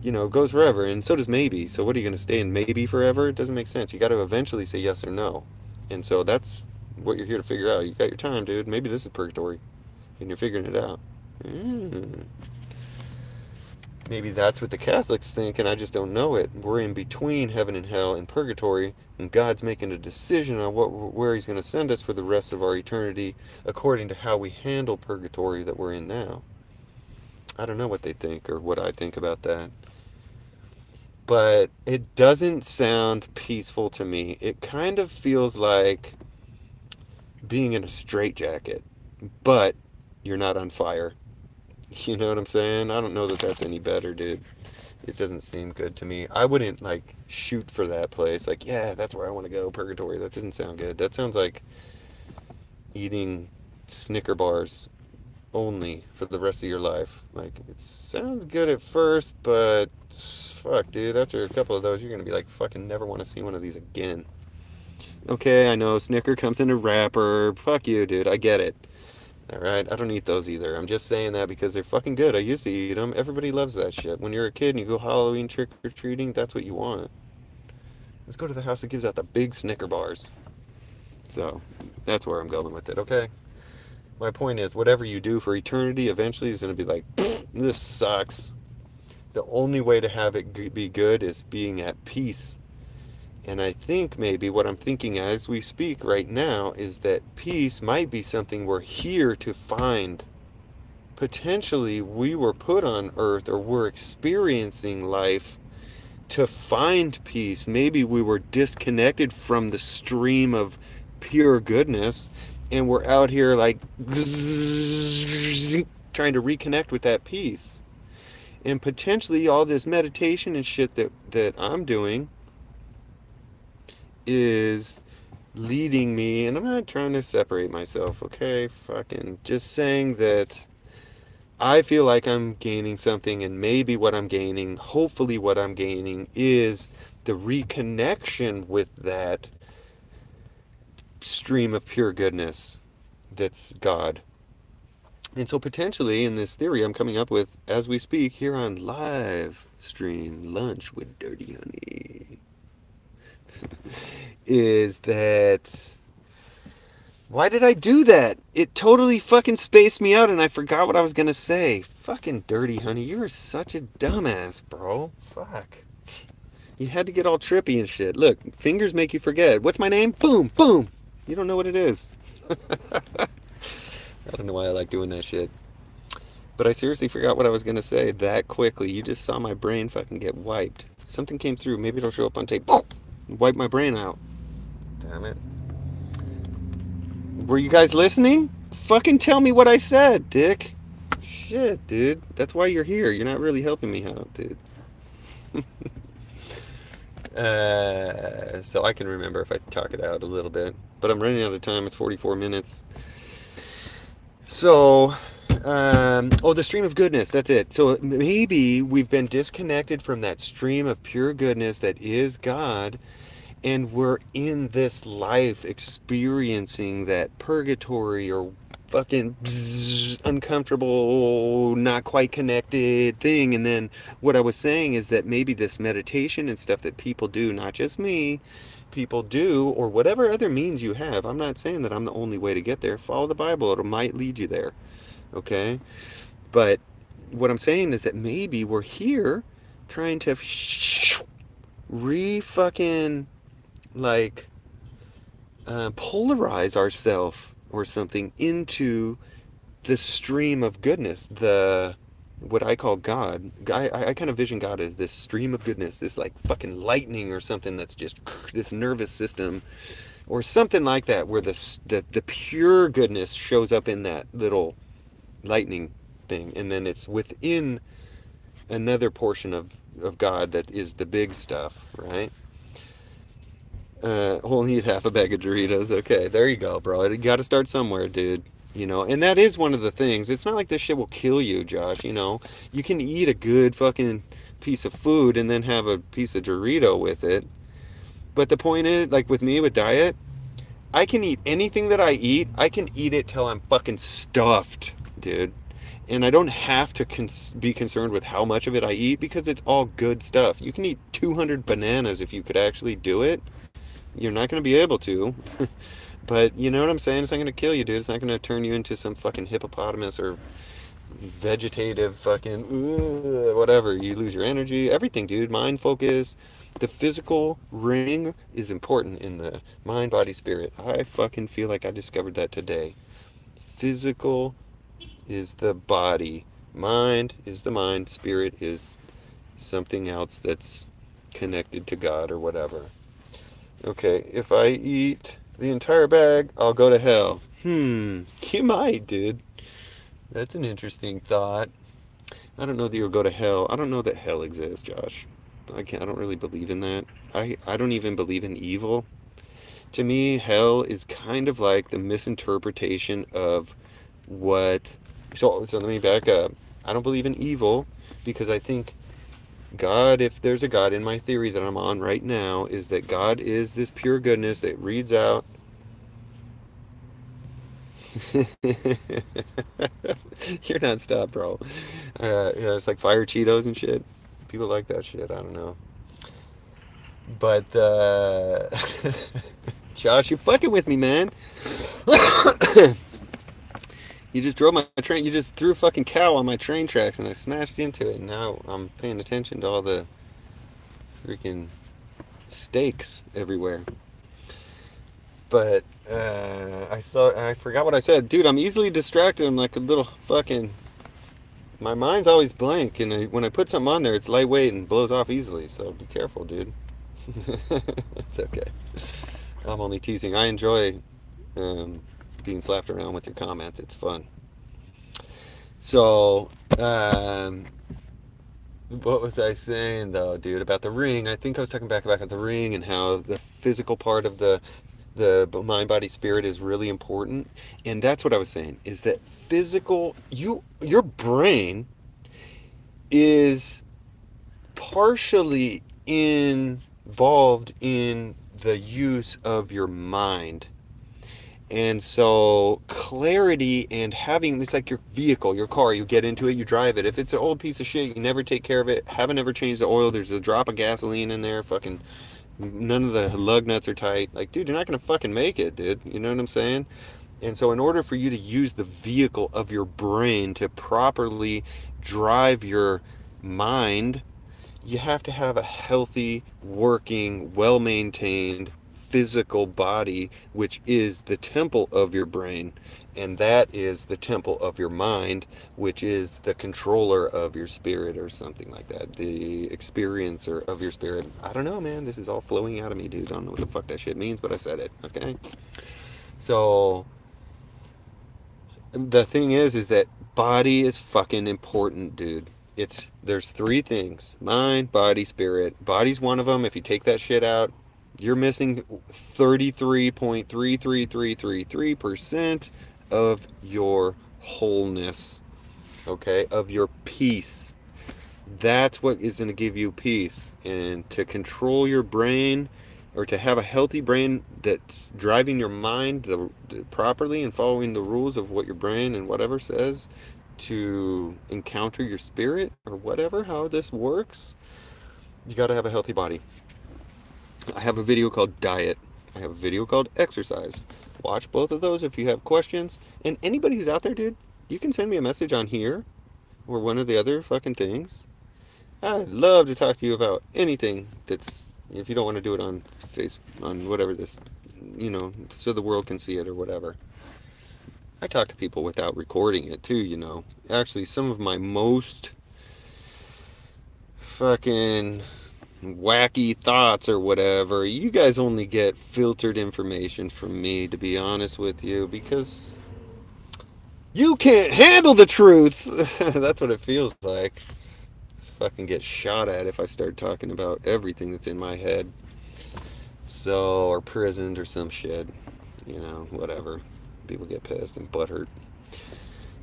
Speaker 1: you know, goes forever, and so does maybe. So what are you going to stay in maybe forever? It doesn't make sense. You got to eventually say yes or no. And so that's what you're here to figure out. You got your time, dude. Maybe this is purgatory, and you're figuring it out. Maybe that's what the Catholics think, and I just don't know it. We're in between heaven and hell and purgatory, and God's making a decision on where He's going to send us for the rest of our eternity, according to how we handle purgatory that we're in now. I don't know what they think or what I think about that, but it doesn't sound peaceful to me. It kind of feels like being in a straitjacket, but you're not on fire. You know what I'm saying? I don't know that that's any better, dude. It doesn't seem good to me. I wouldn't, like, shoot for that place. Like, yeah, that's where I want to go, purgatory. That doesn't sound good. That sounds like eating Snicker bars only for the rest of your life. Like, it sounds good at first, but fuck, dude. After a couple of those, you're going to be like, fucking never want to see one of these again. Okay, I know, Snicker comes in a wrapper. Fuck you, dude. I get it. Alright, I don't eat those either. I'm just saying that because they're fucking good. I used to eat them. Everybody loves that shit. When you're a kid and you go Halloween trick-or-treating, that's what you want. Let's go to the house that gives out the big Snicker bars. So, that's where I'm going with it, okay? My point is, whatever you do for eternity, eventually is going to be like, this sucks. The only way to have it be good is being at peace. And I think maybe what I'm thinking as we speak right now is that peace might be something we're here to find. Potentially, we were put on earth or we're experiencing life to find peace. Maybe we were disconnected from the stream of pure goodness and we're out here like trying to reconnect with that peace. And potentially all this meditation and shit that I'm doing is leading me, and I'm not trying to separate myself, okay? Fucking just saying that I feel like I'm gaining something, and maybe what I'm gaining, hopefully what I'm gaining, is the reconnection with that stream of pure goodness that's God. And so potentially in this theory I'm coming up with as we speak here on live stream lunch with Dirty Honey is that why did I do that? It totally fucking spaced me out and I forgot what I was gonna say. Fucking Dirty Honey, you're such a dumbass, bro. Fuck. You had to get all trippy and shit. Look, fingers make you forget. What's my name? Boom, boom. You don't know what it is. I don't know why I like doing that shit. But I seriously forgot what I was gonna say that quickly. You just saw my brain fucking get wiped. Something came through. Maybe it'll show up on tape. Wipe my brain out. Damn it. Were you guys listening? Fucking tell me what I said, dick. Shit, dude. That's why you're here. You're not really helping me out, dude. So I can remember if I talk it out a little bit. but I'm running out of time. It's 44 minutes. So, oh, the stream of goodness. That's it. So maybe we've been disconnected from that stream of pure goodness that is God, and we're in this life experiencing that purgatory or fucking uncomfortable, not quite connected thing. And then what I was saying is that maybe this meditation and stuff that people do, not just me, people do, or whatever other means you have. I'm not saying that I'm the only way to get there. Follow the Bible, it might lead you there. Okay? But what I'm saying is that maybe we're here trying to re fucking like polarize ourselves or something into the stream of goodness, the what I call God. I kind of vision God as this stream of goodness, this like fucking lightning or something that's just this nervous system or something like that, where the pure goodness shows up in that little lightning thing, and then it's within another portion of God that is the big stuff, right? Only eat half a bag of Doritos. Okay, there you go, bro. You got to start somewhere, dude. You know, and that is one of the things. It's not like this shit will kill you, Josh. You know, you can eat a good fucking piece of food and then have a piece of Dorito with it. But the point is, like with me with diet, I can eat anything that I eat. I can eat it till I'm fucking stuffed, dude. And I don't have to be concerned with how much of it I eat because it's all good stuff. You can eat 200 bananas if you could actually do it. You're not going to be able to. But you know what I'm saying? It's not going to kill you, dude. It's not going to turn you into some fucking hippopotamus or vegetative fucking whatever. You lose your energy. Everything, dude. Mind focus. The physical ring is important in the mind, body, spirit. I fucking feel like I discovered that today. Physical is the body. Mind is the mind. Spirit is something else that's connected to God or whatever. Okay, if I eat the entire bag, I'll go to hell. You might, dude. That's an interesting thought. I don't know that you'll go to hell. I don't know that hell exists, Josh. I don't really believe in that. I don't even believe in evil. To me, hell is kind of like the misinterpretation of what. So let me back up. I don't believe in evil because I think God, if there's a God in my theory that I'm on right now, is that God is this pure goodness that reads out. You're not stop, bro. Yeah, it's like fire Cheetos and shit. People like that shit. I don't know. But, Josh, you're fucking with me, man. You just drove my train. You just threw a fucking cow on my train tracks and I smashed into it. And now I'm paying attention to all the freaking steaks everywhere. But I forgot what I said. Dude, I'm easily distracted. I'm like a little fucking. My mind's always blank. And when I put something on there, it's lightweight and blows off easily. So be careful, dude. It's okay. I'm only teasing. I enjoy being slapped around with your comments. It's fun. So, what was I saying though, dude, about the ring? I think I was talking back about the ring and how the physical part of the mind, body, spirit is really important. And that's what I was saying, is that physical, your brain is partially involved in the use of your mind. And so clarity and having, it's like your vehicle, your car, you get into it, you drive it. If it's an old piece of shit, you never take care of it, haven't ever changed the oil, there's a drop of gasoline in there, fucking none of the lug nuts are tight. Like, dude, you're not gonna fucking make it, dude. You know what I'm saying? And so in order for you to use the vehicle of your brain to properly drive your mind, you have to have a healthy, working, well-maintained physical body, which is the temple of your brain, and that is the temple of your mind, which is the controller of your spirit or something like that, the experiencer of your spirit. I don't know, man. This is all flowing out of me, dude. I don't know what the fuck that shit means, but I said it. Okay. So the thing is that body is fucking important, dude. There's three things: mind, body, spirit. Body's one of them. If you take that shit out, You're missing 33.33333% of your wholeness, okay, of your peace. That's what is going to give you peace. And to control your brain, or to have a healthy brain that's driving your mind properly and following the rules of what your brain and whatever says to encounter your spirit or whatever, how this works, you got to have a healthy body. I have a video called Diet. I have a video called Exercise. Watch both of those if you have questions. And anybody who's out there, dude, you can send me a message on here or one of the other fucking things. I'd love to talk to you about anything that's, if you don't want to do it on on whatever this, so the world can see it or whatever. I talk to people without recording it too. Actually, some of my most fucking wacky thoughts or whatever, you guys only get filtered information from me, to be honest with you, because you can't handle the truth. That's what it feels like. Fucking get shot at if I start talking about everything that's in my head. So, or prisoned or some shit. Whatever. People get pissed and butthurt.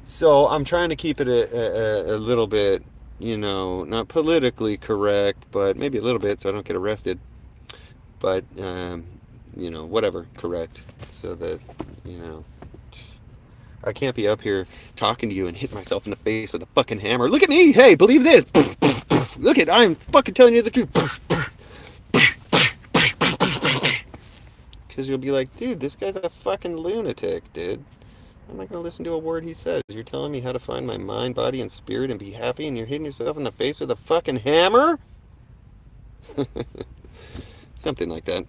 Speaker 1: So, I'm trying to keep it a little bit, not politically correct, but maybe a little bit so I don't get arrested. But, whatever, correct. So that, I can't be up here talking to you and hit myself in the face with a fucking hammer. Look at me! Hey, believe this! Look at, I'm fucking telling you the truth. Because you'll be like, dude, this guy's a fucking lunatic, dude. I'm not going to listen to a word he says. You're telling me how to find my mind, body, and spirit and be happy, and you're hitting yourself in the face with a fucking hammer? Something like that.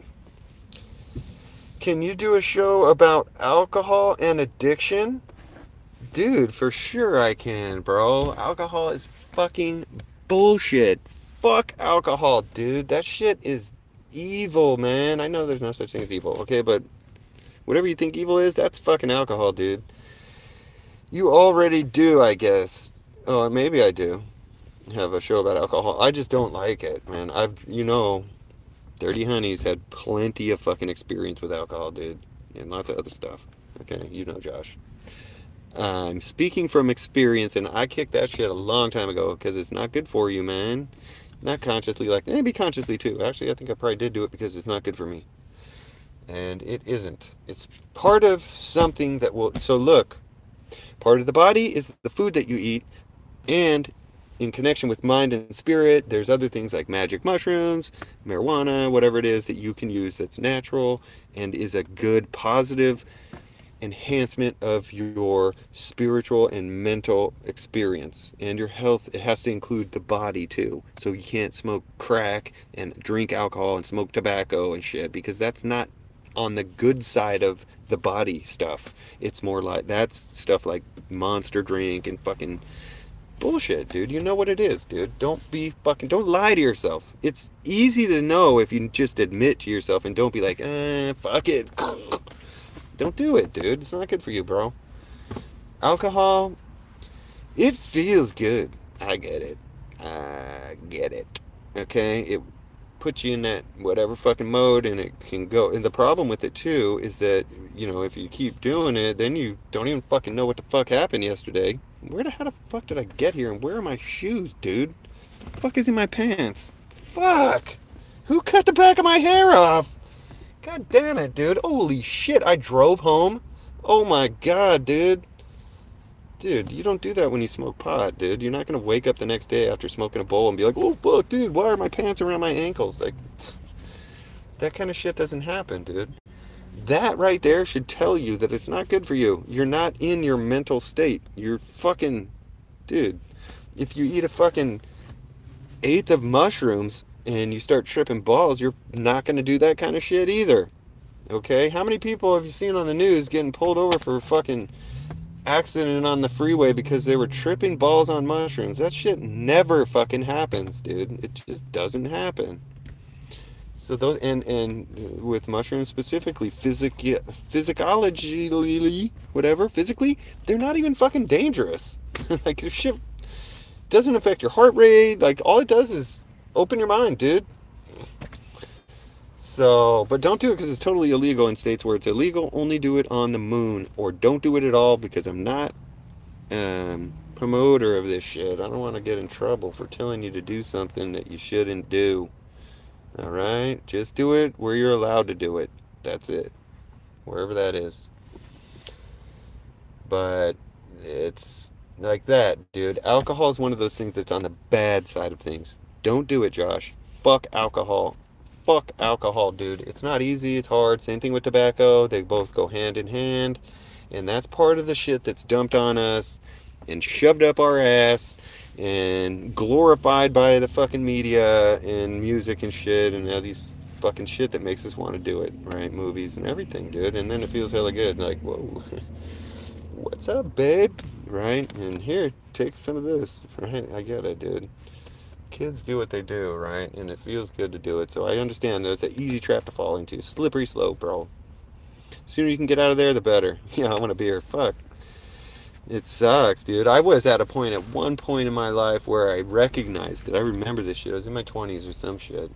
Speaker 1: Can you do a show about alcohol and addiction? Dude, for sure I can, bro. Alcohol is fucking bullshit. Fuck alcohol, dude. That shit is evil, man. I know there's no such thing as evil, okay? But whatever you think evil is, that's fucking alcohol, dude. You already do, I guess. Oh, maybe I do have a show about alcohol. I just don't like it, man. Dirty Honey's had plenty of fucking experience with alcohol, dude. And lots of other stuff. Okay, Josh. I'm speaking from experience, and I kicked that shit a long time ago because it's not good for you, man. Not consciously, maybe consciously too. Actually, I think I probably did do it because it's not good for me. And it isn't. It's part of something that will... So look, part of the body is the food that you eat, and in connection with mind and spirit, there's other things like magic mushrooms, marijuana, whatever it is that you can use that's natural and is a good, positive enhancement of your spiritual and mental experience. And your health, it has to include the body too. So you can't smoke crack and drink alcohol and smoke tobacco and shit, because that's not on the good side of the body stuff. It's more like, that's stuff like Monster drink and fucking bullshit, dude. You know what it is, dude. Don't lie to yourself. It's easy to know if you just admit to yourself and don't be like, fuck it. Don't do it, dude. It's not good for you, bro. Alcohol, it feels good. I get it. Okay? It puts you in that whatever fucking mode, and it can go. And the problem with it, too, is that, if you keep doing it, then you don't even fucking know what the fuck happened yesterday. How the fuck did I get here, and where are my shoes, dude? What the fuck is in my pants? Fuck! Who cut the back of my hair off? God damn it, dude. Holy shit, I drove home. Oh my god, dude. Dude, you don't do that when you smoke pot, dude. You're not going to wake up the next day after smoking a bowl and be like, oh, fuck, dude, why are my pants around my ankles? That kind of shit doesn't happen, dude. That right there should tell you that it's not good for you. You're not in your mental state. You're fucking... Dude, if you eat a fucking eighth of mushrooms and you start tripping balls, you're not going to do that kind of shit either. Okay? How many people have you seen on the news getting pulled over for a fucking accident on the freeway because they were tripping balls on mushrooms? That shit never fucking happens, dude. It just doesn't happen. So those, and with mushrooms specifically, physically, they're not even fucking dangerous. Like, this shit doesn't affect your heart rate. Like, all it does is open your mind, dude. So, but don't do it because it's totally illegal in states where it's illegal. Only do it on the moon, or don't do it at all because I'm not promoter of this shit. I don't want to get in trouble for telling you to do something that you shouldn't do. All right, just do it where you're allowed to do it. That's it, wherever that is. But it's like that, dude. Alcohol is one of those things that's on the bad side of things. Don't do it, Josh. Fuck alcohol. Fuck alcohol, dude. It's not easy, it's hard. Same thing with tobacco. They both go hand in hand. And that's part of the shit that's dumped on us and shoved up our ass and glorified by the fucking media and music and shit and all these fucking shit that makes us want to do it, right? Movies and everything, dude. And then it feels hella good. Like, whoa. What's up, babe? Right? And here, take some of this. Right? I get it, dude. Kids do what they do, right? And it feels good to do it. So I understand that it's an easy trap to fall into. Slippery slope, bro. Sooner you can get out of there, the better. Yeah, I want a beer. Fuck. It sucks, dude. I was at a point at one point in my life where I recognized it. I remember this shit. I was in my 20s or some shit.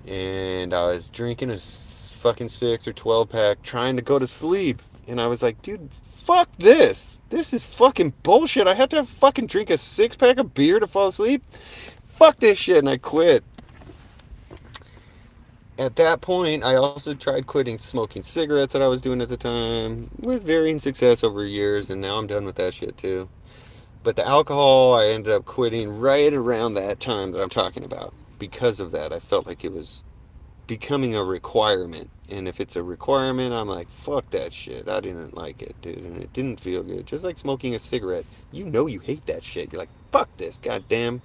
Speaker 1: And I was drinking a fucking 6 or 12 pack trying to go to sleep. And I was like, dude, fuck this. This is fucking bullshit. I have to fucking drink a 6-pack of beer to fall asleep. Fuck this shit. And I quit. At that point, I also tried quitting smoking cigarettes that I was doing at the time with varying success over years. And now I'm done with that shit too. But the alcohol, I ended up quitting right around that time that I'm talking about. Because of that, I felt like it was becoming a requirement. And if it's a requirement, I'm like, fuck that shit. I didn't like it, dude. And it didn't feel good. Just like smoking a cigarette. You know you hate that shit. You're like, fuck this goddamn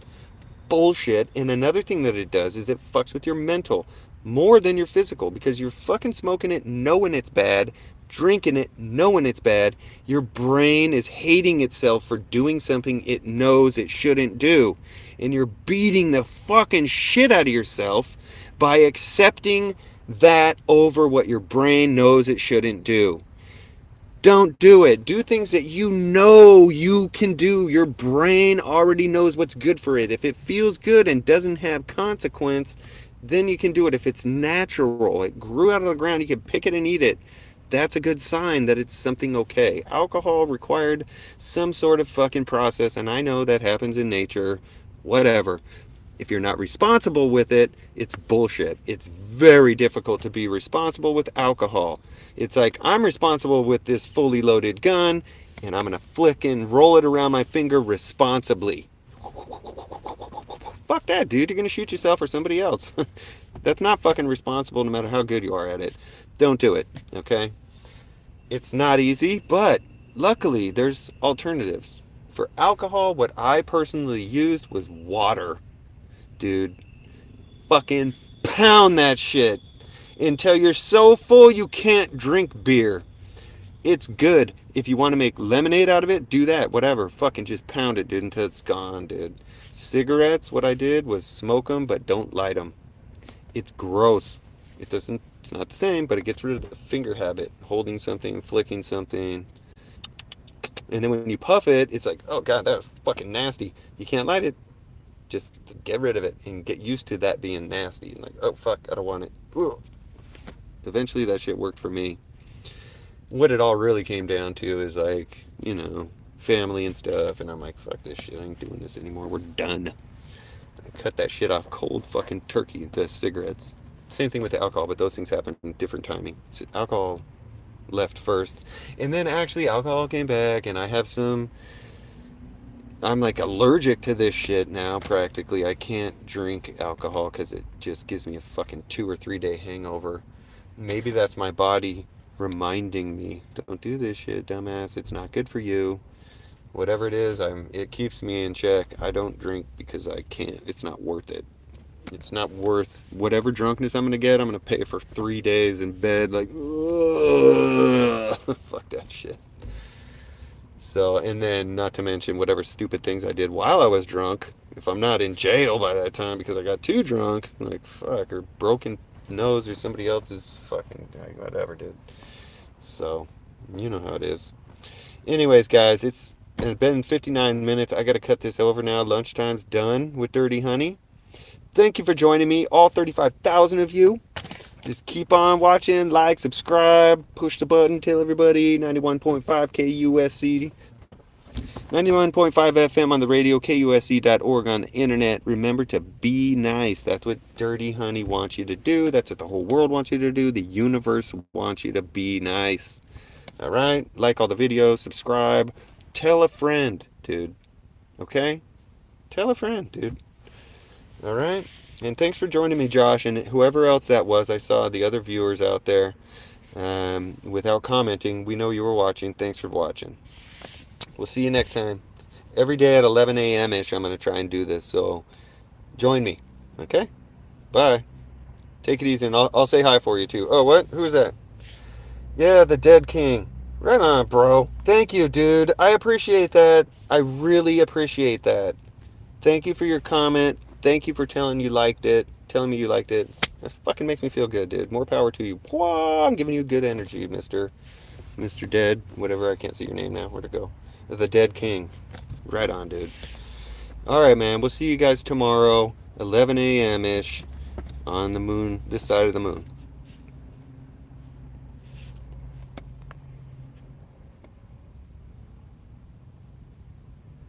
Speaker 1: bullshit. And another thing that it does is it fucks with your mental more than your physical because you're fucking smoking it knowing it's bad, drinking it knowing it's bad. Your brain is hating itself for doing something it knows it shouldn't do. And you're beating the fucking shit out of yourself by accepting that over what your brain knows it shouldn't do. Don't do it. Do things that you know you can do. Your brain already knows what's good for it. If it feels good and doesn't have consequence, then you can do it. If it's natural, it grew out of the ground, you can pick it and eat it. That's a good sign that it's something okay. Alcohol required some sort of fucking process, and I know that happens in nature, whatever. If you're not responsible with it, it's bullshit. It's very difficult to be responsible with alcohol. It's like, I'm responsible with this fully loaded gun, and I'm going to flick and roll it around my finger responsibly. Fuck that, dude. You're going to shoot yourself or somebody else. That's not fucking responsible no matter how good you are at it. Don't do it, okay? It's not easy, but luckily there's alternatives. For alcohol, what I personally used was water. Dude, fucking pound that shit until you're so full you can't drink beer. It's good. If you want to make lemonade out of it, do that. Whatever. Fucking just pound it, dude, until it's gone, dude. Cigarettes, what I did was smoke them, but don't light them. It's gross. It's not the same, but it gets rid of the finger habit. Holding something, flicking something. And then when you puff it, it's like, oh god, that was fucking nasty. You can't light it. Just get rid of it and get used to that being nasty. And like, oh fuck, I don't want it. Ugh. Eventually that shit worked for me. What it all really came down to is like, family and stuff. And I'm like, fuck this shit. I ain't doing this anymore. We're done. I cut that shit off cold fucking turkey, the cigarettes. Same thing with the alcohol, but those things happen in different timing. So alcohol left first. And then actually alcohol came back and I'm like allergic to this shit now practically. I can't drink alcohol because it just gives me a fucking 2 or 3 day hangover. Maybe that's my body reminding me, don't do this shit, dumbass. It's not good for you. Whatever it is, it keeps me in check. I don't drink because I can't. It's not worth it. It's not worth whatever drunkenness I'm going to get. I'm going to pay for 3 days in bed like, fuck that shit. So, and then not to mention whatever stupid things I did while I was drunk. If I'm not in jail by that time because I got too drunk, like fuck, or broken nose or somebody else's fucking whatever, dude. So, you know how it is. Anyways, guys, it's been 59 minutes. I got to cut this over now. Lunchtime's done with Dirty Honey. Thank you for joining me, all 35,000 of you. Just keep on watching, like, subscribe, push the button, tell everybody. 91.5 KUSC, 91.5 FM on the radio, KUSC.org on the internet. Remember to be nice. That's what Dirty Honey wants you to do. That's what the whole world wants you to do. The universe wants you to be nice. All right? Like all the videos, subscribe. Tell a friend, dude. Okay? Tell a friend, dude. All right? And thanks for joining me, Josh, and whoever else that was. I saw the other viewers out there without commenting. We know you were watching. Thanks for watching. We'll see you next time. Every day at 11 a.m.-ish, I'm going to try and do this. So join me. Okay? Bye. Take it easy, and I'll say hi for you, too. Oh, what? Who's that? Yeah, the Dead King. Right on, bro. Thank you, dude. I appreciate that. I really appreciate that. Thank you for your comment. Thank you for telling me you liked it. That fucking makes me feel good, dude. More power to you. Whoa, I'm giving you good energy, Mr. Dead. Whatever, I can't see your name now. Where'd it go? The Dead King. Right on, dude. Alright, man. We'll see you guys tomorrow, 11 a.m.-ish, on the moon, this side of the moon.